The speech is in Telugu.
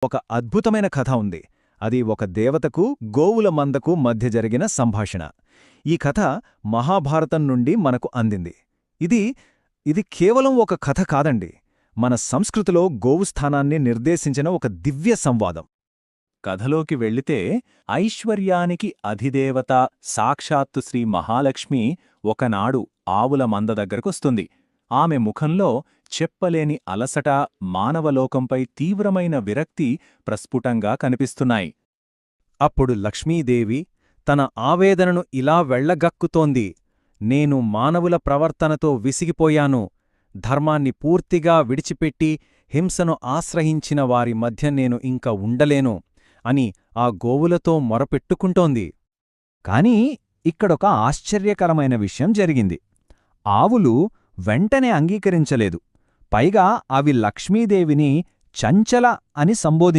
ఒక అద్భుతమైన కథ ఉంది. అది ఒక దేవతకు గోవుల మందకు మధ్య జరిగిన సంభాషణ. ఈ కథ మహాభారతం నుండి మనకు అందింది. ఇది కేవలం ఒక కథ కాదండి, మన సంస్కృతిలో గోవు స్థానాన్ని నిర్దేశించిన ఒక దివ్య సంవాదం. కథలోకి వెళ్లితే, ఐశ్వర్యానికి అధిదేవత సాక్షాత్తు శ్రీ మహాలక్ష్మి ఒకనాడు ఆవుల మంద దగ్గరకొస్తుంది. ఆమె ముఖంలో చెప్పలేని అలసట, మానవలోకంపై తీవ్రమైన విరక్తి ప్రస్ఫుటంగా కనిపిస్తున్నాయి. అప్పుడు లక్ష్మీదేవి తన ఆవేదనను ఇలా వెళ్లగక్కుతోంది: నేను మానవుల ప్రవర్తనతో విసిగిపోయాను. ధర్మాన్ని పూర్తిగా విడిచిపెట్టి హింసను ఆశ్రయించిన వారి మధ్య నేను ఇంక ఉండలేను అని ఆ గోవులతో మొరపెట్టుకుంటోంది. కాని ఇక్కడొక ఆశ్చర్యకరమైన విషయం జరిగింది. ఆవులు వెంటనే అంగీకరించలేదు. పైగా అవి లక్ష్మీదేవిని చంచల అని సంబోధించాయి.